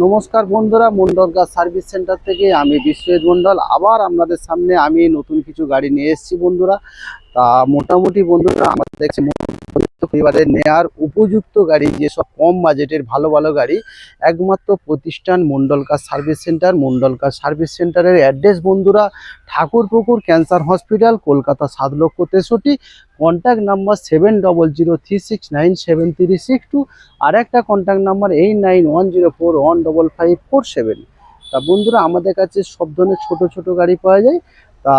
নমস্কার বন্ধুরা, Mondal car service centre থেকে আমি বিশ্বজিৎ মন্ডল আবার আপনাদের সামনে আমি নতুন কিছু গাড়ি নিয়ে এসেছি বন্ধুরা। তা মোটামুটি বন্ধুরা আমাদের দেখছি পরিবারের নেয়ার উপযুক্ত গাড়ি, যেসব কম বাজেটের ভালো ভালো গাড়ি একমাত্র প্রতিষ্ঠান Mondal car service centre. Mondal car service সেন্টারের অ্যাড্রেস বন্ধুরা Thakurpukur cancer hospital, Kolkata 7,63,। Contact number 7003697362, আর একটা কন্ট্যাক্ট নাম্বার 8910415547। তা বন্ধুরা আমাদের কাছে সব ধরনের ছোট ছোট গাড়ি পাওয়া যায়। তা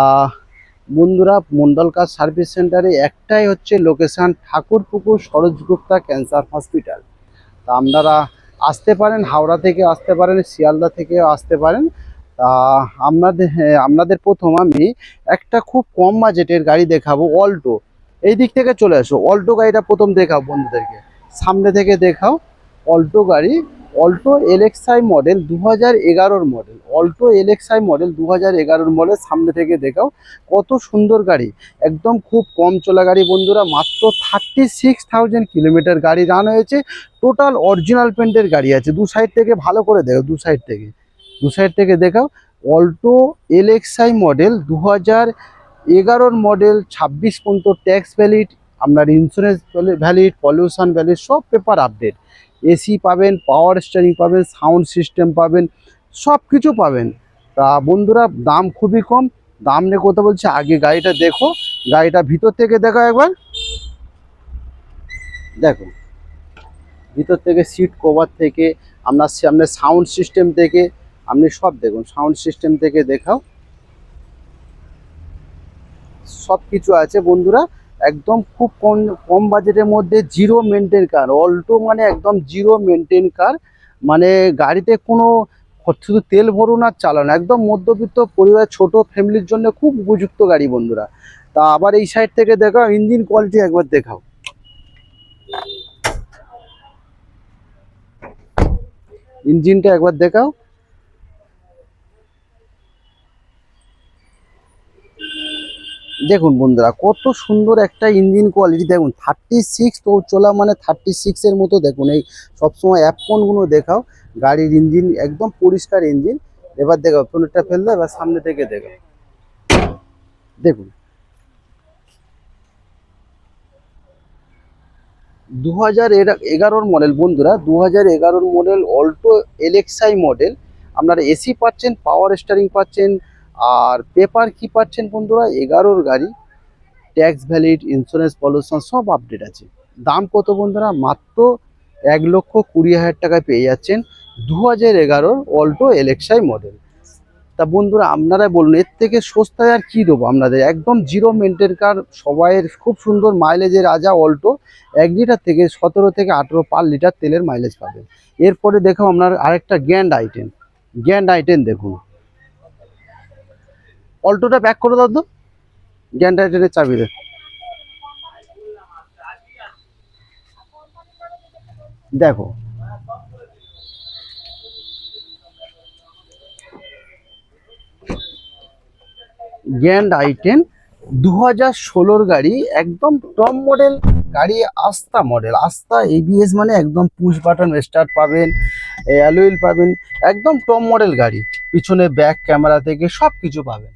বন্ধুরা মন্ডল কার সার্ভিস সেন্টারে একটাই হচ্ছে লোকেশান, ঠাকুরপুকুর সরোজগুপ্তা ক্যান্সার হসপিটাল। তা আপনারা আসতে পারেন, হাওড়া থেকে আসতে পারেন, শিয়ালদা থেকে আসতে পারেন। তা আপনাদের প্রথম আমি একটা খুব কম বাজেটের গাড়ি দেখাবো, অল্টো। এই দিক থেকে চলে আসো, অল্টো গাড়িটা প্রথম দেখাও বন্ধুদেরকে, সামনে থেকে দেখাও। অল্টো গাড়ি, Alto LXi model 2011 model, Alto LXi model 2011 model, সামনে থেকে দেখাও। কত সুন্দর গাড়ি, একদম খুব কম চলা গাড়ি বন্ধুরা, মাত্র 36,000 কিলোমিটার গাড়ি রান হয়েছে। টোটাল অরিজিনাল পেন্টের গাড়ি আছে। দু সাইড থেকে ভালো করে দেখো, দু সাইড থেকে দেখাও। অল্টো এলএক্সআই মডেল 2011 মডেল, 26 পর্যন্ত ট্যাক্স ভ্যালিড, আপনার ইন্স্যুরেন্স ভ্যালিড, পলিউশন ভ্যালিড, সব পেপার আপডেট। এসি পাবেন, পাওয়ার স্টিয়ারিং পাবেন, সাউন্ড সিস্টেম পাবেন, সব কিছু পাবেন। তা বন্ধুরা দাম খুবই কম, দাম নিয়ে কথা বলছি, আগে গাড়িটা দেখো, গাড়িটা ভিতর থেকে দেখো একবার, দেখো ভিতর থেকে সিট কভার থেকে আপনার সামনে সাউন্ড সিস্টেম থেকে আপনি সব দেখুন, সাউন্ড সিস্টেম থেকে দেখাও, সব কিছু আছে বন্ধুরা। একদম খুব কম কম বাজেটের মধ্যে জিরো মেনটেন কার, অল্টো মানে একদম জিরো মেনটেন কার। মানে গাড়িতে কোনো শুধু তেল ভরুন আর চালান, একদম মধ্যবিত্ত পরিবার, ছোট ফ্যামিলির জন্য খুব উপযুক্ত গাড়ি বন্ধুরা। তা আবার এই সাইড থেকে দেখাও, ইঞ্জিন কোয়ালিটি একবার দেখাও, ইঞ্জিনটা একবার দেখাও। দেখুন বন্ধুরা কত সুন্দর একটা ইঞ্জিন কোয়ালিটি, দেখুন 36 তো চলা মানে 36-এর মতো। দেখুন এই সবসময় অ্যাপকনগুলো দেখাও, গাড়ির ইঞ্জিন একদম পরিষ্কার ইঞ্জিন। এবার দেখাও, পেছনেরটা ফেললে এবার সামনে থেকে দেখাও, দেখুন 2011 মডেল বন্ধুরা, 2011 মডেল অল্টো এলএক্সআই মডেল। আপনারা এসি পাচ্ছেন, পাওয়ার স্টিয়ারিং পাচ্ছেন, আর পেপার কি পাচ্ছেন বন্ধুরা, 11 গাড়ি, ট্যাক্স ভ্যালিড, ইন্স্যুরেন্স, পলিউশন সব আপডেট আছে। দাম কত বন্ধুরা, মাত্র 1,20,000 টাকায় পেয়ে যাচ্ছেন 2011 অল্টো এলএক্সআই মডেল। তা বন্ধুরা আপনারা বলুন এর থেকে সস্তায় আর কি দেবো আপনাদের, একদম জিরো মেনটেন কার, সবাইয়ের খুব সুন্দর মাইলেজের রাজা অল্টো। 1 লিটার থেকে 17 থেকে 18 পার লিটার তেলের মাইলেজ পাবেন। এরপরে দেখো আপনার আরেকটা গ্র্যান্ড আইটেন, গ্র্যান্ড আইটেন দেখুন। অল্টোটা ব্যাক করে দাও তো, গ্র্যান্ড আইটেনের চাবি দেখো, গ্র্যান্ড আইটেন 2016 গাড়ি, একদম টপ মডেল গাড়ি, আস্থা মডেল, আস্থা এবিএস, মানে একদম পুশ বাটন স্টার্ট পাবেন, অ্যালুইল পাবেন, একদম টপ মডেল গাড়ি। পিছনে ব্যাক ক্যামেরা থেকে সব কিছু পাবেন।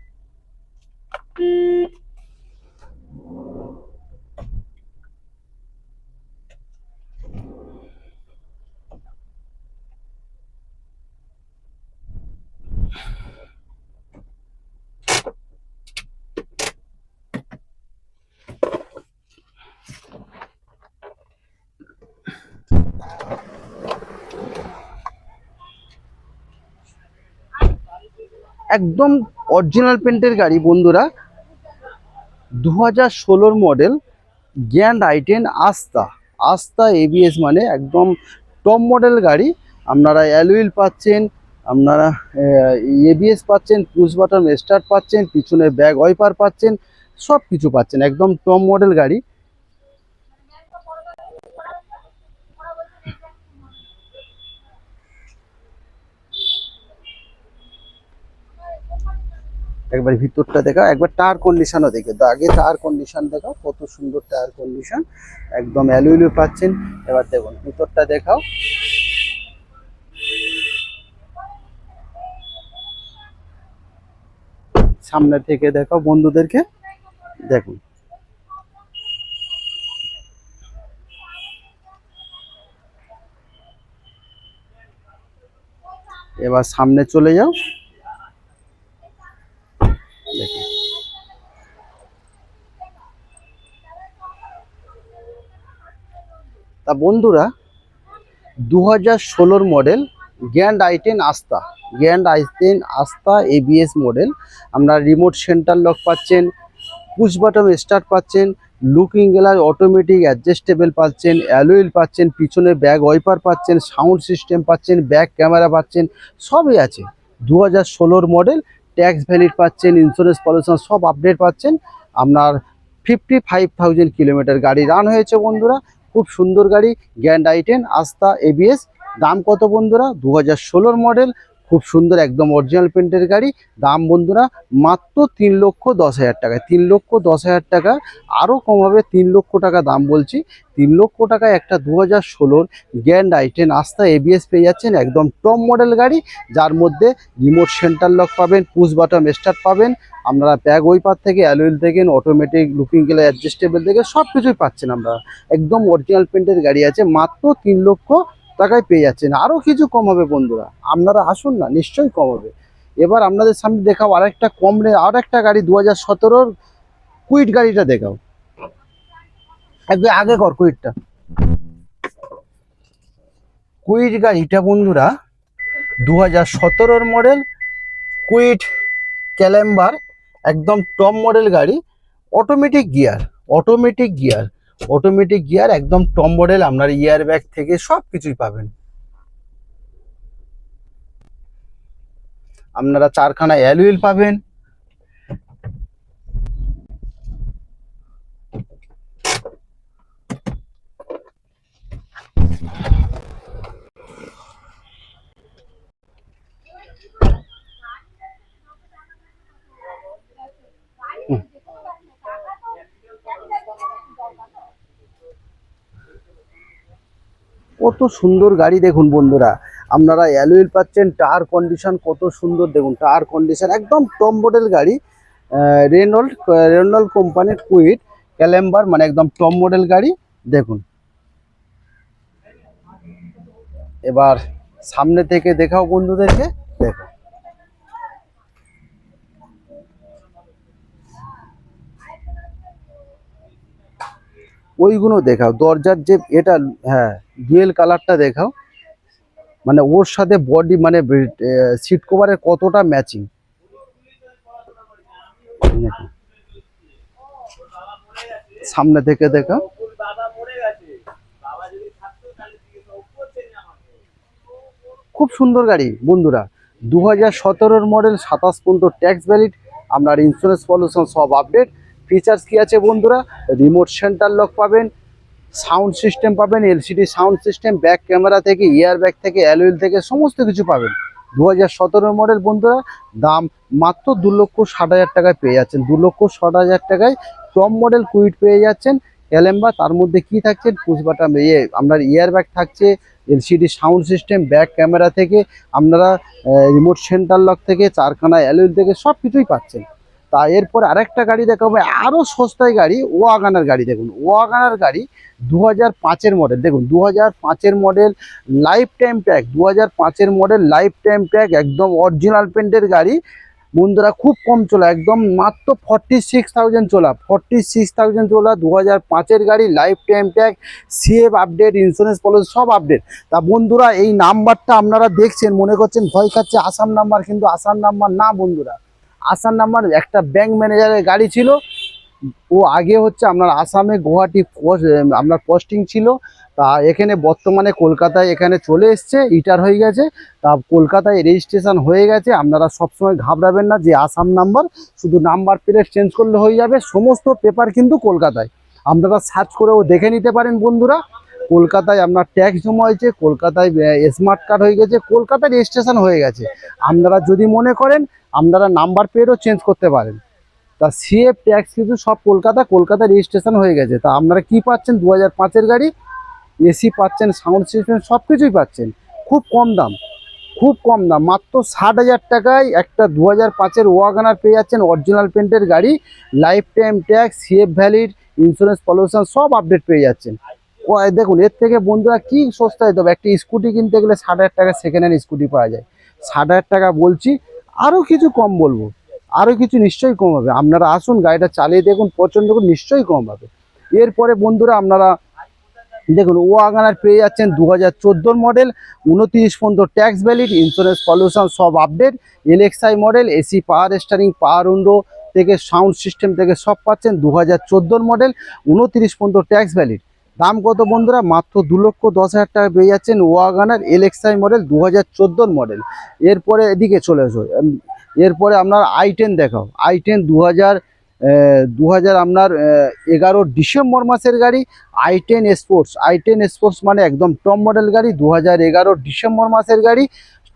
একদম অরিজিনাল পেন্টের গাড়ি বন্ধুরা, 2016 মডেল গ্র্যান্ড আইটেন আস্থা, আস্থা এবিএস, মানে একদম টপ মডেল গাড়ি। আপনারা অ্যালুইল পাচ্ছেন, আপনারা এবিএস পাচ্ছেন, পুশ বাটন স্টার্ট পাচ্ছেন, পিছনে ব্যাক ওয়াইপার পাচ্ছেন, সব কিছু পাচ্ছেন, একদম টপ মডেল গাড়ি। একবার ভিতরটা দেখাও, একবার টায়ার কন্ডিশনও দেখে তো, আগে টায়ার কন্ডিশন দেখাও, কত সুন্দর টায়ার কন্ডিশন, একদম অ্যালুইল পাচ্ছেন। এবার দেখুন ভিতরটা দেখাও, সামনে থেকে দেখাও বন্ধুদেরকে, দেখুন। এবার সামনে চলে যাও, দেখুন। তা বন্ধুরা 2016 মডেল গ্র্যান্ড i10 আস্থা, গ্র্যান্ড i10 আস্থা এবিএস মডেল। আমরা রিমোট সেন্টার লক পাচ্ছেন, পুশ বাটন স্টার্ট পাচ্ছেন, লুকিং গ্লাস অটোমেটিক অ্যাডজাস্টেবল পাচ্ছেন, অ্যালুইল পাচ্ছেন, পিছনে ব্যাক ওয়াইপার পাচ্ছেন, সাউন্ড সিস্টেম পাচ্ছেন, ব্যাক ক্যামেরা পাচ্ছেন, সবই আছে। 2016 মডেল, ট্যাক্স ভ্যালিড পাচ্ছেন, ইন্স্যুরেন্স পলিউশন সব আপডেট পাচ্ছেন। আপনার 55,000 কিলোমিটার গাড়ি রান হয়েছে বন্ধুরা। খুব সুন্দর গাড়ি, গ্র্যান্ড i10 আস্থা এবিএস। দাম কত বন্ধুরা? 2016 মডেল, খুব সুন্দর একদম অরিজিনাল পেন্টের গাড়ি। দাম বন্ধুরা মাত্র 3,10,000 টাকা, 3,10,000 টাকা। আরও কম হবে, 3 লক্ষ টাকা দাম বলছি। 3 লক্ষ টাকায় একটা 2016 গ্র্যান্ড i10 আস্থা এবিএস পেয়ে যাচ্ছেন, একদম টপ মডেল গাড়ি, যার মধ্যে রিমোট সেন্টার লক পাবেন, পুশ বাটন স্টার্ট পাবেন, আপনারা ব্যাক ওয়াইপার থেকে, অ্যালুইল থেকে, অটোমেটিক লুকিং গ্লাস অ্যাডজাস্টেবল থেকে সব কিছুই পাচ্ছেন। আমরা একদম অরিজিনাল পেন্টের গাড়ি আছে, মাত্র 3 লক্ষ টাকায় পেয়ে যাচ্ছেন। আরও কিছু কম হবে বন্ধুরা, আপনারা আসুন না, নিশ্চয়ই কম হবে। এবার আপনাদের সামনে দেখাও আরেকটা কম রে, আরেকটা গাড়ি 2017 কুইট গাড়িটা দেখাও, একদম আগে কর কুইটটা। কুইট গাড়িটা বন্ধুরা 2017 মডেল কুইট ক্যালেম্বার, একদম টপ মডেল গাড়ি, automatic gear, automatic gear, automatic gear, একদম টপ মডেল। আপনার ইয়ার ব্যাগ থেকে সব কিছুই পাবেন। আপনারা 4খানা অ্যালুইল পাবেন। কত সুন্দর গাড়ি দেখুন বন্ধুরা, আপনারা অ্যালুইল পাচ্ছেন, টায়ার কন্ডিশন কত সুন্দর দেখুন, টায়ার কন্ডিশন একদম টপ মডেল গাড়ি। রেনল্ড কোম্পানির কুইট ক্যালেম্বার, মানে একদম টপ মডেল গাড়ি দেখুন। এবার সামনে থেকে দেখাও বন্ধুদেরকে, দেখো। ওইগুলো দেখাও, দরজার যে এটা, হ্যাঁ ডুয়েল কালারটা দেখাও, মানে ওর সাথে বডি মানে সিট কভারের কতটা ম্যাচিং। সামনে থেকে দেখাও, খুব সুন্দর গাড়ি বন্ধুরা। 2017 মডেল, 27 পর্যন্ত ট্যাক্স ভ্যালিড, আপনার ইন্স্যুরেন্স পলিউশন সব আপডেট। ফিচার্স কি আছে বন্ধুরা? রিমোট সেন্টার লক পাবেন, সাউন্ড সিস্টেম পাবেন, LCD sound system, back camera থেকে, ইয়ার ব্যাগ থেকে, অ্যালুইল থেকে সমস্ত কিছু পাবেন। 2017 মডেল বন্ধুরা, দাম মাত্র 2,60,000 টাকায় পেয়ে যাচ্ছেন। 2,60,000 টাকায় টপ মডেল কুইট পেয়ে যাচ্ছেন ক্যালেম্বার। তার মধ্যে কি থাকছে? পুশ বাটন আপনার ইয়ার ব্যাগ থাকছে, LCD sound system, back camera থেকে, আপনারা রিমোট সেন্টার লক থেকে, 4খানা অ্যালুইল থেকে সব কিছুই পাচ্ছেন। তা এরপর আরেকটা গাড়ি দেখাবো, আরও সস্তায় গাড়ি, ওয়াগনার গাড়ি দেখুন। ওয়াগনার গাড়ি 2005 মডেল দেখুন, 2005 model, life time tag, 2005 model, life time tag, একদম অরিজিনাল পেন্টের গাড়ি বন্ধুরা। খুব কম চলা, একদম মাত্র 46,000 চলা, 46,000 চলা, 2005 গাড়ি, life time tag, CF update, insurance policy সব আপডেট। তা বন্ধুরা এই নাম্বারটা আপনারা দেখছেন, মনে করছেন ভয় খাচ্ছে আসাম নাম্বার, কিন্তু আসাম নাম্বার না বন্ধুরা। আসাম নাম্বার একটা ব্যাংক ম্যানেজারের গাড়ি ছিল, ও আগে হচ্ছে আপনার আসামে গুয়াহাটি আপনার পোস্টিং ছিল। তা এখানে বর্তমানে কলকাতায় এখানে চলে এসছে, রিটায়ার হয়ে গেছে। তা কলকাতায় রেজিস্ট্রেশন হয়ে গেছে। আপনারা সবসময় ঘাবড়াবেন না যে আসাম নাম্বার, শুধু নাম্বার প্লেট চেঞ্জ করলে হয়ে যাবে। সমস্ত পেপার কিন্তু কলকাতায়, আপনারা সার্চ করেও দেখে নিতে পারেন বন্ধুরা। কলকাতায় আপনার ট্যাক্স জমা হয়েছে, কলকাতায় স্মার্ট কার্ড হয়ে গেছে, কলকাতায় রেজিস্ট্রেশন হয়ে গেছে। আপনারা যদি মনে করেন আপনারা নাম্বার প্লেটও চেঞ্জ করতে পারেন। তা সিএফ ট্যাক্স কিন্তু সব কলকাতা রেজিস্ট্রেশন হয়ে গেছে। তা আপনারা কি পাচ্ছেন? 2005 গাড়ি, এসি পাচ্ছেন, সাউন্ড সিস্টেম সব কিছুই পাচ্ছেন, খুব কম দাম। খুব কম দাম, মাত্র 60,000 টাকায় একটা 2005-এর ওয়াগনার পেয়ে যাচ্ছেন, অরিজিনাল পেন্টের গাড়ি, life time tax, CF valid, insurance, pollution সব আপডেট পেয়ে যাচ্ছেন। ও দেখুন, এর থেকে বন্ধুরা কি সস্তায় দেবে, একটা স্কুটি কিনতে গেলে 60,000 টাকা সেকেন্ড হ্যান্ড স্কুটি পাওয়া যায়, 60,000 টাকা বলছি, আরও কিছু কম বলবো, আরও কিছু নিশ্চয়ই কম হবে। আপনারা আসুন, গাড়িটা চালিয়ে দেখুন, পছন্দ করুন, নিশ্চয়ই কম হবে। এরপরে বন্ধুরা আপনারা দেখুন, ওয়াগনার পেয়ে যাচ্ছেন 2014 মডেল, 29 পর্যন্ত ট্যাক্স ভ্যালিড, ইন্স্যুরেন্স, পলিউশন সব আপডেট, এলএক্সআই মডেল, এসি পাওয়ার স্টারিং, পাওয়ার উইন্ডো থেকে সাউন্ড সিস্টেম থেকে সব পাচ্ছেন, 2014 মডেল, 29 পর্যন্ত ট্যাক্স ভ্যালিড। দাম কত বন্ধুরা, মাত্র 2,10,000 টাকা পেয়ে যাচ্ছেন ওয়াগনার এলএক্সআই মডেল 2014 মডেল। এরপরে এদিকে চলে আসো, এরপরে আপনার i10 দেখাও, i10 2000 আপনার 11 ডিসেম্বর মাসের গাড়ি, i10 স্পোর্টস, i10 স্পোর্টস মানে একদম টপ মডেল গাড়ি, 2011 ডিসেম্বর মাসের গাড়ি।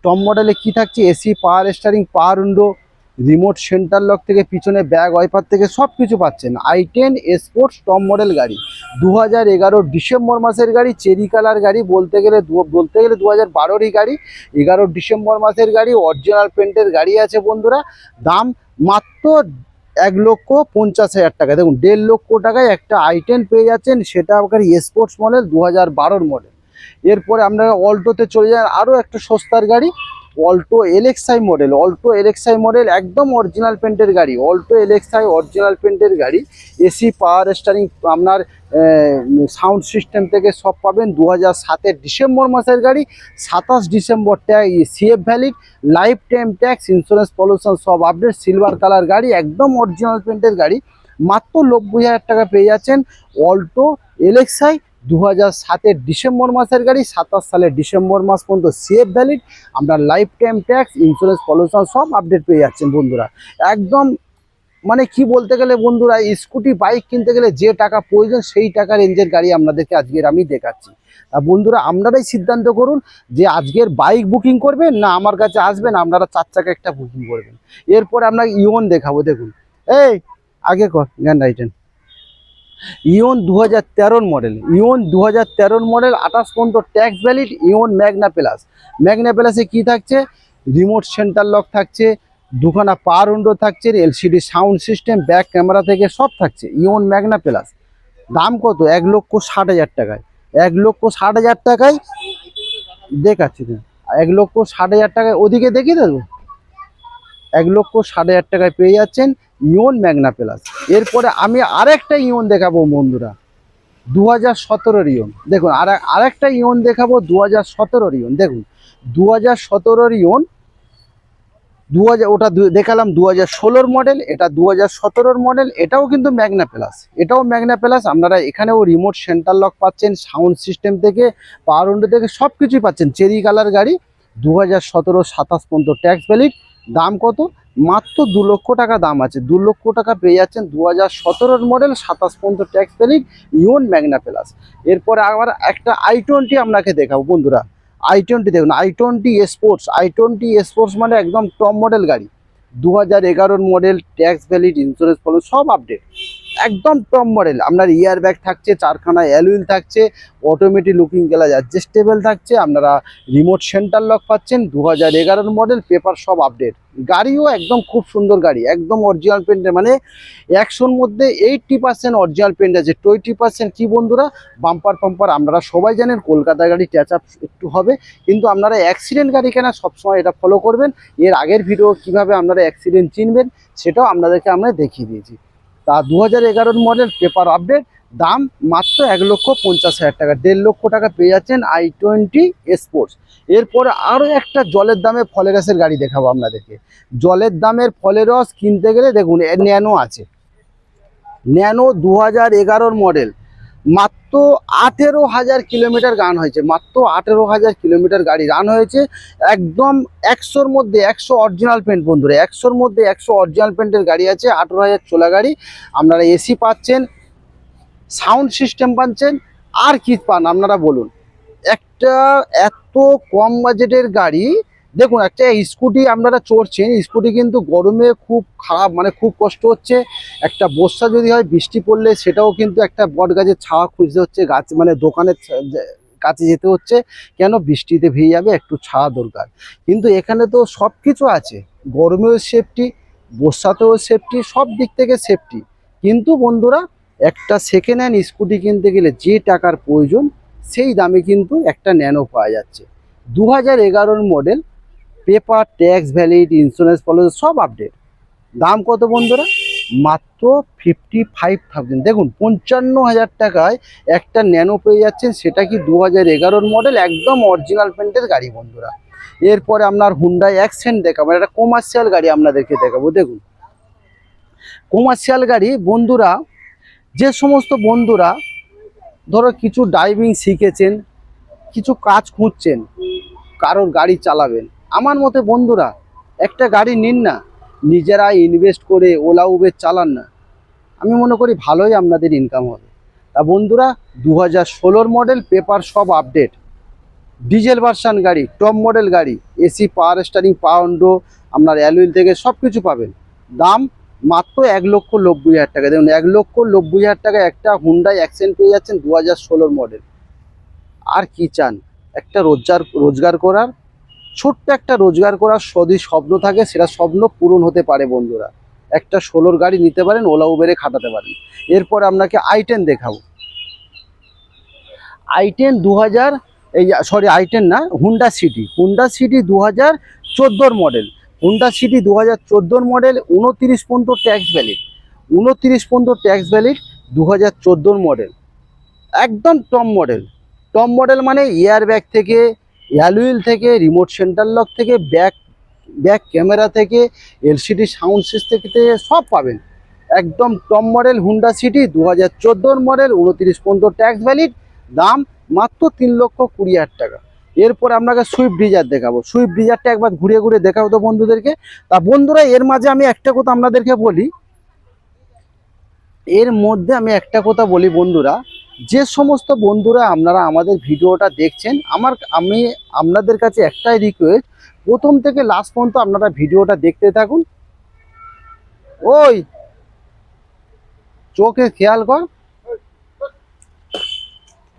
টপ মডেলে কি থাকছে, এসি পাওয়ার স্টারিং, পাওয়ার উইন্ডো, রিমোট সেন্টার লক থেকে পিছনে ব্যাগ ওয়াইপার থেকে সব কিছু পাচ্ছেন। i10 স্পোর্টস টপ মডেল গাড়ি, 2011 ডিসেম্বর মাসের গাড়ি, চেরি কালার গাড়ি, বলতে গেলে 2012-ই গাড়ি, 11 ডিসেম্বর মাসের গাড়ি, অরিজিনাল পেন্টের গাড়ি আছে বন্ধুরা। দাম মাত্র 1,50,000 টাকা। দেখুন, 1.5 লক্ষ টাকায় একটা i10 পেয়ে যাচ্ছেন, সেটা আপনার স্পোর্টস মডেল 2012 মডেল। এরপরে আপনারা অল্টোতে চলে যান, আরও একটা সস্তার গাড়ি, Alto LXi model, Alto LXi model একদম অরিজিনাল পেন্টের গাড়ি, অল্টো এলএক্সআই অরিজিনাল পেন্টের গাড়ি, এসি পাওয়ার স্টারিং, আপনার সাউন্ড সিস্টেম থেকে সব পাবেন, 2007-এর ডিসেম্বর মাসের গাড়ি, 27 December CF valid, life time tax, insurance, pollution সব আপডেট, সিলভার কালার গাড়ি, একদম অরিজিনাল পেন্টের গাড়ি, মাত্র 90,000 টাকা পেয়ে যাচ্ছেন অল্টো এলএক্সআই 2007-এর ডিসেম্বর মাসের গাড়ি, 27 সালের ডিসেম্বর মাস পর্যন্ত সিএফ ভ্যালিড, আমরা life time tax, insurance, pollution সব আপডেট পেয়ে যাচ্ছেন বন্ধুরা। একদম মানে কি বলতে গেলে বন্ধুরা, স্কুটি বাইক কিনতে গেলে যে টাকা প্রয়োজন সেই টাকা রেঞ্জের গাড়ি আপনাদেরকে আজকের আমি দেখাচ্ছি। বন্ধুরা আপনারাই সিদ্ধান্ত করুন যে আজকের বাইক বুকিং করবেন না আমার কাছে আসবেন, আপনারা 4 চাকা একটা বুকিং করবেন। এরপরে আপনাকে ইওন দেখাবো, দেখুন এই আগে কর জ্ঞান রাইটেন, ইওন 2013 মডেল, ইওন 2013 মডেল, 28 পর্যন্ত tax valid, Eon Magna plus. Magna প্লাসে কি থাকছে, রিমোট সেন্টার লক থাকছে, দুখানা পাওয়ার উইন্ডো থাকছে, LCD sound system, back camera থেকে সব থাকছে, ইওন ম্যাগনা প্লাস। দাম কত, 1,60,000 টাকায়, 1,60,000 টাকায় দেখাচ্ছি, 1,60,000 টাকায় ওদিকে দেখিয়ে দেবো, 1,60,000 টাকায় পেয়ে যাচ্ছেন ইওন ম্যাগনা প্লাস। এরপরে আমি আরেকটা ইওন দেখাবো বন্ধুরা, 2017-র ইওন। দেখুন আরেকটা ইওন দেখাবো, 2017-র ইওন। দেখুন 2017-র ইওন, ওটা দেখালাম 2016-র মডেল, এটা 2017-র মডেল, এটাও কিন্তু ম্যাগনা প্লাস, এটাও ম্যাগনা প্লাস। আপনারা এখানেও রিমোট সেন্টার লক পাচ্ছেন, সাউন্ড সিস্টেম থেকে পাওয়ার উইন্ডো থেকে সব কিছুই পাচ্ছেন, চেরি কালার গাড়ি, 2017 27 পর্যন্ত ট্যাক্স ভ্যালিড। দাম কত, মাত্র 2 লক্ষ টাকা দাম আছে, 2 লক্ষ টাকা পেয়ে যাচ্ছেন 2017-র মডেল, 27 পর্যন্ত tax valid, Eon Magna plus. এরপরে আবার একটা i20 আপনাকে দেখাবো বন্ধুরা, i20 দেখুন, i20 স্পোর্টস, i20 স্পোর্টস মানে একদম টপ মডেল গাড়ি, 2011-র model, tax valid, insurance follow সব আপডেট, একদম টপ মডেল। আপনার ইয়ার ব্যাগ থাকছে, 4খানা অ্যালুইল থাকছে, অটোমেটিক লুকিং গ্লাস অ্যাডজাস্টেবল থাকছে, আপনারা রিমোট সেন্টার লক পাচ্ছেন, 2011-র মডেল, পেপার সব আপডেট। গাড়িও একদম খুব সুন্দর গাড়ি, একদম অরিজিনাল পেন্টের, মানে 100-র মধ্যে 80% অরিজিনাল পেন্ট আছে, 20% কি বন্ধুরা, বাম্পার পাম্পার। আপনারা সবাই জানেন কলকাতা গাড়ি ট্যাচ আপ একটু হবে, কিন্তু আপনারা অ্যাক্সিডেন্ট গাড়ি কেনা সবসময় এটা ফলো করবেন। এর আগের ভিডিও কিভাবে আপনারা অ্যাক্সিডেন্ট চিনবেন সেটাও আপনাদেরকে আমরা দেখিয়ে দিয়েছি। তা 2011-র মডেল, পেপার আপডেট, দাম মাত্র 1,50,000 টাকা, 1.5 লক্ষ টাকা পেয়ে যাচ্ছেন i20 স্পোর্টস। এরপরে আরও একটা জলের দামে ফলের রসের গাড়ি দেখাবো আপনাদেরকে। জলের দামের ফলের রস কিনতে গেলে দেখুন ন্যানো আছে, ন্যানো 2011-র মডেল, মাত্র 18,000 কিলোমিটার রান হয়েছে, মাত্র 18,000 কিলোমিটার গাড়ি রান হয়েছে, একদম 100-র মধ্যে 100 অরিজিনাল পেন্ট বন্ধুরা, 100-র মধ্যে 100 অরিজিনাল পেন্টের গাড়ি আছে, 18,000 চলা গাড়ি। আপনারা এসি পাচ্ছেন, সাউন্ড সিস্টেম পাচ্ছেন, আর কি পান আপনারা বলুন। একটা এত কম বাজেটের গাড়ি, দেখুন একটা স্কুটি আপনারা চড়ছেন, স্কুটি কিন্তু গরমে খুব খারাপ, মানে খুব কষ্ট হচ্ছে। একটা বর্ষা যদি হয়, বৃষ্টি পড়লে সেটাও কিন্তু একটা বট গাছের ছাওয়া খুঁজতে হচ্ছে, গাছ মানে দোকানের কাছে যেতে হচ্ছে, কেন বৃষ্টিতে ভিজে যাবে, একটু ছায়া দরকার। কিন্তু এখানে তো সব কিছু আছে, গরমেও সেফটি, বর্ষাতেও সেফটি, সব দিক থেকে সেফটি। কিন্তু বন্ধুরা একটা সেকেন্ড হ্যান্ড স্কুটি কিনতে গেলে যে টাকার প্রয়োজন সেই দামে কিন্তু একটা ন্যানো পাওয়া যাচ্ছে। 2011 model, paper, tax valid, insurance policy সব আপডেট। দাম কত বন্ধুরা? মাত্র 55,000। দেখুন 55,000 টাকায় একটা ন্যানো পেয়ে যাচ্ছেন, সেটা কি 2011 মডেল, একদম অরিজিনাল পেন্টের গাড়ি বন্ধুরা। এরপরে আপনার হুন্ডাই অ্যাকসেন্ট দেখাবো, একটা কমার্শিয়াল গাড়ি আপনাদেরকে দেখাবো। দেখুন কমার্শিয়াল গাড়ি বন্ধুরা, যে সমস্ত বন্ধুরা ধরো কিছু ড্রাইভিং শিখেছেন, কিছু কাজ খুঁজছেন, কারোর গাড়ি চালাবেন, আমার মতে বন্ধুরা একটা গাড়ি নিন না, নিজেরা ইনভেস্ট করে ওলা উবের চালান না, আমি মনে করি ভালোই আপনাদের ইনকাম হবে। তা বন্ধুরা 2016 মডেল, পেপার সব আপডেট, ডিজেল ভার্সান গাড়ি, টপ মডেল গাড়ি, এসি, পাওয়ার স্টারিং, পাওয়ার উইন্ডো, আপনার অ্যালুইল থেকে সব কিছু পাবেন। দাম মাত্র 1,90,000 টাকা। দেখুন 1,90,000 টাকা একটা হুন্ডাই অ্যাকসেন্ট পেয়ে যাচ্ছেন 2016 মডেল। আর কি চান? একটা রোজগার করার, ছোট্ট একটা রোজগার করার যদি স্বপ্ন থাকে, সেটা স্বপ্ন পূরণ হতে পারে বন্ধুরা। একটা 16 গাড়ি নিতে পারেন, ওলা উবেরে খাটাতে পারেন। এরপর আপনাকে i10 দেখাবো। i10 2000, i10 না, Honda city 2014 model. Honda city 2014 model, 29 পর্যন্ত ট্যাক্স ভ্যালিড, 29 পর্যন্ত ট্যাক্স ভ্যালিড, 2014 মডেল, একদম টপ মডেল। টপ মডেল মানে এয়ার ব্যাগ থেকে, অ্যালুইল থেকে, রিমোট সেন্টার লক থেকে, ব্যাক ক্যামেরা থেকে, এলসিডি সাউন্ড সিস্টেম থেকে সব পাবেন। একদম top model Honda city 2014 model, 29 পর্যন্ত ট্যাক্স ভ্যালিড, দাম মাত্র 3,20,000 টাকা। এরপর আপনাকে সুইফট ডিজায়ার দেখাবো। সুইফট ডিজায়ারটা একবার ঘুরে ঘুরে দেখাবো তো বন্ধুদেরকে। তা বন্ধুরা এর মাঝে আমি একটা কথা আপনাদেরকে বলি, বন্ধুরা, যে সমস্ত বন্ধুরা আপনারা আমাদের ভিডিওটা দেখছেন, আমি আপনাদের কাছে একটাই রিকোয়েস্ট, প্রথম থেকে লাস্ট পর্যন্ত আপনারা ভিডিওটা দেখতে থাকুন। ওই চোখে খেয়াল কর,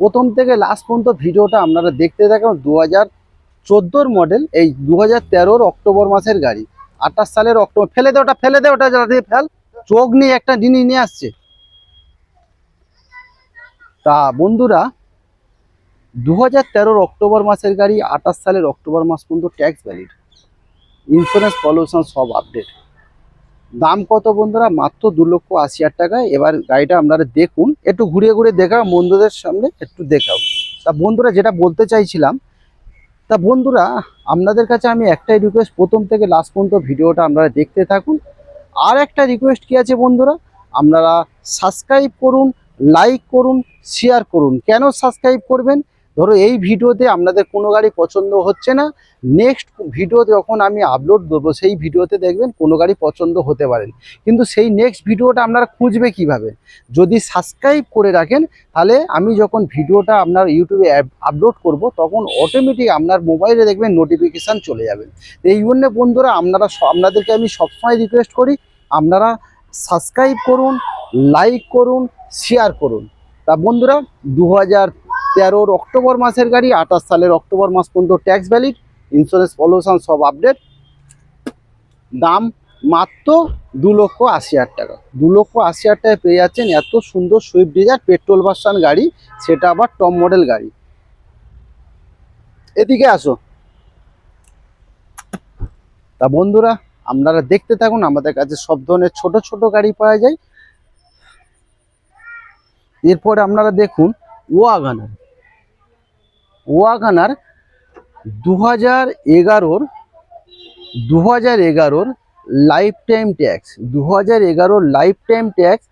প্রথম থেকে লাস্ট পর্যন্ত ভিডিওটা আপনারা দেখতে থাকুন। 2014 মডেল, এই 2013 অক্টোবর মাসের গাড়ি, 28 সালের অক্টোবর। ফেলে দে ওটা, ফেলে দে ওটা, জ্বালা দিয়ে ফেল। চোখ নিয়ে একটা জিনিস নিয়ে আসছে। তা বন্ধুরা 2013 অক্টোবর মাসের গাড়ি, 28 সালের অক্টোবর মাস পর্যন্ত ট্যাক্স ভ্যালিড, ইন্স্যুরেন্স পলিউশন সব আপডেট। দাম কত বন্ধুরা? মাত্র 2,80,000 টাকা। এবার গাড়িটা আপনারা দেখুন, একটু ঘুরিয়ে ঘুরিয়ে দেখাও বন্ধুদের সামনে, একটু দেখাও। তা বন্ধুরা যেটা বলতে চাইছিলাম, তা বন্ধুরা আপনাদের কাছে আমি একটাই রিকোয়েস্ট, প্রথম থেকে লাস্ট পর্যন্ত ভিডিওটা আপনারা দেখতে থাকুন। আর একটা রিকোয়েস্ট কি আছে বন্ধুরা, আপনারা সাবস্ক্রাইব করুন, লাইক করুন, শেয়ার করুন। কেন সাবস্ক্রাইব করবেন? ধরো এই ভিডিওতে আপনাদের কোনো গাড়ি পছন্দ হচ্ছে না, নেক্সট ভিডিও যখন আমি আপলোড দেবো সেই ভিডিওতে দেখবেন কোনো গাড়ি পছন্দ হতে পারেন, কিন্তু সেই নেক্সট ভিডিওটা আপনারা খুঁজবে কিভাবে? যদি সাবস্ক্রাইব করে রাখেন, তাহলে আমি যখন ভিডিওটা আপনার ইউটিউবে আপলোড করব, তখন অটোমেটিক আপনার মোবাইলে দেখবেন নোটিফিকেশান চলে যাবেন। এই জন্য বন্ধুরা আপনাদেরকে আমি সবসময় রিকোয়েস্ট করি, আপনারা সাবস্ক্রাইব করুন, লাইক করুন, শেয়ার করুন। তা বন্ধুরা 2013 অক্টোবর মাসের গাড়ি, 28 সালের অক্টোবর মাস পর্যন্ত ট্যাক্স ভ্যালিড, ইন্স্যুরেন্স পলিউশন সব আপডেট, দাম মাত্র 2,80,000 টাকা। 2,80,000 টাকায় পেয়ে যাচ্ছেন এত সুন্দর সুইফট ডিজায়ার, পেট্রোল ভার্সন গাড়ি, সেটা আবার টপ মডেল গাড়ি। এদিকে আসো। তা বন্ধুরা আপনারা দেখতে থাকুন, আমাদের কাছে সব ধরনের ছোট ছোট গাড়ি পাওয়া যায়। এরপরে আপনারা দেখুন WagonR. WagonR 2011 lifetime tax, 2011 lifetime tax.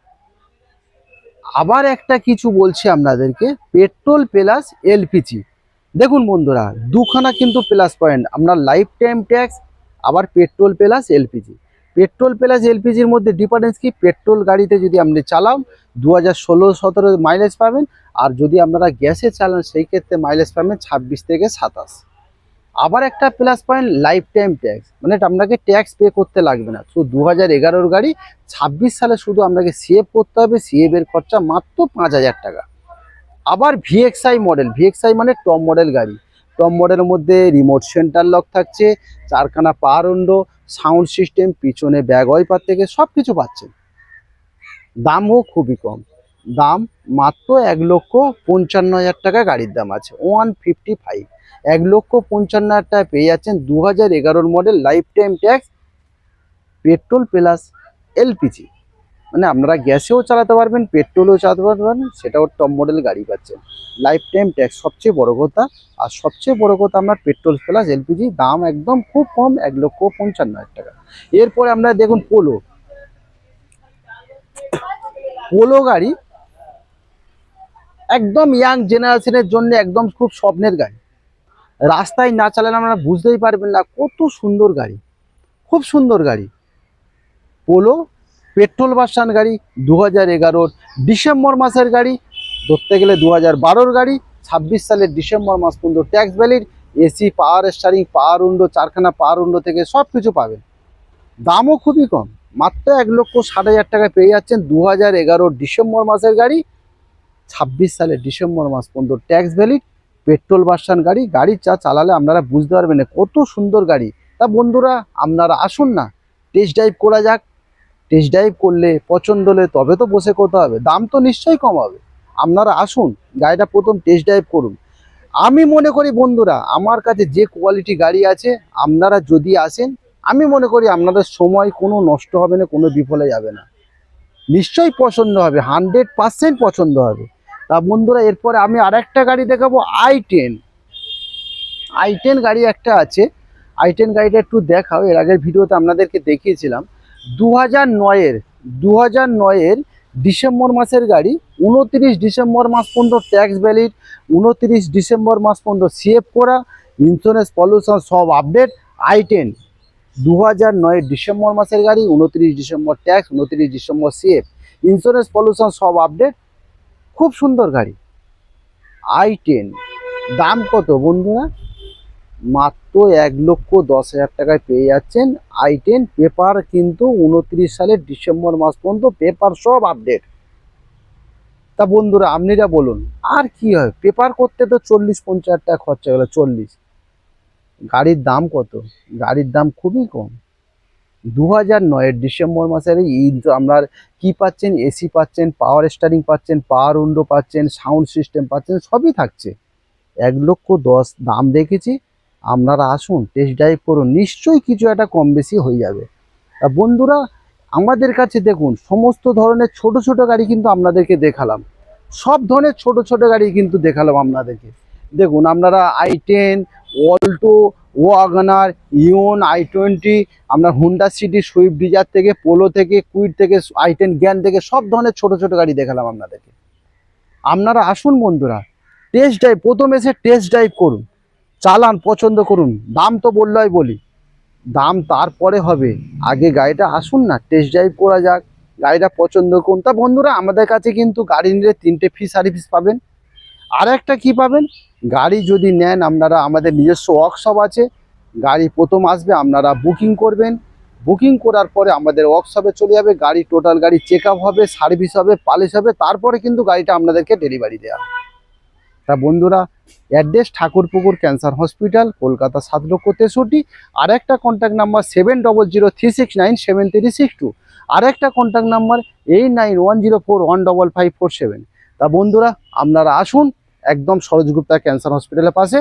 আবার একটা কিছু বলছি আপনাদেরকে, পেট্রোল প্লাস এলপিজি। দেখুন বন্ধুরা দুখানা কিন্তু প্লাস পয়েন্ট, আপনার লাইফ টাইম ট্যাক্স, আবার petrol plus LPG. Petrol plus এলপিজির মধ্যে ডিফারেন্স কি? পেট্রোল গাড়িতে যদি আপনি চালান 2016-17 মাইলেজ পাবেন, আর যদি আপনারা গ্যাসে চালান সেই ক্ষেত্রে মাইলেজ পাবেন 26 থেকে 27। আবার একটা plus point life time tax, মানে আপনাকে ট্যাক্স পে করতে লাগবে না। শুধু 2011 গাড়ি, 26 সালে শুধু আপনাকে সিএফ করতে হবে, সিএফ এর খরচা মাত্র 5,000 টাকা। আবার ভিএক্সআই মডেল, ভিএক্সআই মানে টপ মডেল গাড়ি। টপ মডেলের মধ্যে রিমোট সেন্টার লক থাকছে, চারখানা পাওয়ার উইন্ডো, সাউন্ড সিস্টেম, পিছনে ব্যাগ ওয়াইপার থেকে সব কিছু পাচ্ছেন। দামও খুবই কম, দাম মাত্র 1,55,000 টাকা গাড়ির দাম আছে, 155। 1,55,000 টাকা পেয়ে যাচ্ছেন 2011 model, life time tax, petrol plus LPG. মানে আপনারা গ্যাসেও চালাতে পারবেন, পেট্রোলেও চালাতে পারবেন, সেটাও টপ মডেল গাড়ি পাচ্ছেন, লাইফ টাইম ট্যাক্স সবচেয়ে বড় কথা। আর সবচেয়ে বড় কথা আপনার পেট্রোল প্লাস এলপিজি, দাম একদম খুব কম, 1,55,000 টাকা। এরপরে আপনারা দেখুন পোলো, পোলো গাড়ি একদম ইয়াং জেনারেশনের জন্য একদম খুব স্বপ্নের গাড়ি। রাস্তায় না চালালে আপনারা বুঝতেই পারবেন না কত সুন্দর গাড়ি, খুব সুন্দর গাড়ি। পোলো পেট্রোল ভার্সন গাড়ি, 2011 ডিসেম্বর মাসের গাড়ি, ধরতে গেলে 2012 গাড়ি, 26 সালের ডিসেম্বর মাস পর্যন্ত ট্যাক্স ভ্যালিড, এসি, পাওয়ার স্টারিং, পাওয়ার উইন্ডো, চারখানা পাওয়ার উইন্ডো থেকে সব কিছু পাবেন। দামও খুবই কম, মাত্র 1,60,000 টাকা পেয়ে যাচ্ছেন 2011 ডিসেম্বর মাসের গাড়ি, 26 সালের ডিসেম্বর মাস পর্যন্ত ট্যাক্স ভ্যালিড, পেট্রোল ভার্সন গাড়ি। গাড়ি যা চালালে আপনারা বুঝতে পারবেন না কত সুন্দর গাড়ি। তা বন্ধুরা আপনারা আসুন না, টেস্ট ড্রাইভ করা যাক। টেস্ট ড্রাইভ করলে পছন্দ হলে তবে তো বসে করতে হবে, দাম তো নিশ্চয়ই কম হবে। আপনারা আসুন, গাড়িটা প্রথম টেস্ট ড্রাইভ করুন। আমি মনে করি বন্ধুরা, আমার কাছে যে কোয়ালিটি গাড়ি আছে, আপনারা যদি আসেন, আমি মনে করি আপনাদের সময় কোনো নষ্ট হবে না, কোনো বিফলে যাবে না, নিশ্চয়ই পছন্দ হবে, 100% পছন্দ হবে। তা বন্ধুরা এরপরে আমি আরেকটা গাড়ি দেখাবো, i10। i10 গাড়ি একটা আছে, i10 গাড়িটা একটু দেখাও। এর আগের ভিডিওতে আপনাদেরকে দেখিয়েছিলাম, 2009-এর ডিসেম্বর মাসের গাড়ি, 29 ডিসেম্বর মাস পর্যন্ত ট্যাক্স ভ্যালিড, 29 ডিসেম্বর মাস পর্যন্ত সিএফ করা, ইন্স্যুরেন্স পলিউশন সব আপডেট। i10 2009-এর ডিসেম্বর মাসের গাড়ি, 29 December tax, 29 December CF, insurance pollution সব আপডেট, খুব সুন্দর গাড়ি i10। দাম কত বন্ধুরা? মাত্র 1,10,000 টাকায় পেয়ে যাচ্ছেন i10। পেপার কিন্তু 29 সালের ডিসেম্বর মাস পর্যন্ত পেপার সব আপডেট। তা বন্ধুরা আপনিরা বলুন আর কি হয়, পেপার করতে তো 40-50 টাকা খরচা গেল, 40। গাড়ির দাম কত? গাড়ির দাম খুবই কম। 2009-এর ডিসেম্বর মাসের আপনার কি পাচ্ছেন, এসি পাচ্ছেন, পাওয়ার স্টারিং পাচ্ছেন, পাওয়ার উইন্ডো পাচ্ছেন, সাউন্ড সিস্টেম পাচ্ছেন, সবই থাকছে। 1,10,000 দাম রেখেছি, আপনারা আসুন টেস্ট ড্রাইভ করুন, নিশ্চয়ই কিছু একটা কম বেশি হয়ে যাবে। তা বন্ধুরা আমাদের কাছে দেখুন সমস্ত ধরনের ছোট ছোট গাড়ি কিন্তু আপনাদেরকে দেখালাম, সব ধরনের ছোট ছোট গাড়ি কিন্তু দেখালাম আপনাদেরকে। দেখুন আপনারা i10, অল্টো, ওয়াগনার, ইওন, i20, আপনার হুন্ডা সিটি, সুইফট ডিজায়ার থেকে, পোলো থেকে, কুইড থেকে, i10 জ্ঞান থেকে সব ধরনের ছোট ছোট গাড়ি দেখালাম আপনাদেরকে। আপনারা আসুন বন্ধুরা, টেস্ট ড্রাইভ, প্রথম এসে টেস্ট ড্রাইভ করুন, চালান, পছন্দ করুন। দাম তো বললেই বলি, দাম তারপরে হবে, আগে গাড়িটা আসুন না, টেস্ট ড্রাইভ করা যাক, গাড়িটা পছন্দ করুন। তা বন্ধুরা আমাদের কাছে কিন্তু গাড়ি নিলে 3টে ফ্রি সার্ভিস পাবেন। আর একটা কী পাবেন, গাড়ি যদি নেন আপনারা, আমাদের নিজস্ব ওয়ার্কশপ আছে। গাড়ি প্রথম আসবে আপনারা বুকিং করবেন, বুকিং করার পরে আমাদের ওয়ার্কশপে চলে যাবে, গাড়ি টোটাল গাড়ি চেক আপ হবে, সার্ভিস হবে, পালিশ হবে, তারপরে কিন্তু গাড়িটা আপনাদেরকে ডেলিভারি দেওয়া হবে। তা বন্ধুরা address Thakurpukur cancer hospital, Kolkata 7,63,000। আর একটা কন্ট্যাক্ট নাম্বার 7003697362। আর একটা কন্ট্যাক্ট নাম্বার 8910415547। তা বন্ধুরা আপনারা আসুন, একদম সরোজগুপ্তা ক্যান্সার হসপিটালের পাশে।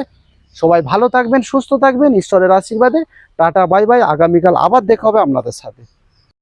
সবাই ভালো থাকবেন, সুস্থ থাকবেন, ঈশ্বরের আশীর্বাদে। Tata, bye bye. আগামীকাল আবার দেখা হবে আপনাদের সাথে।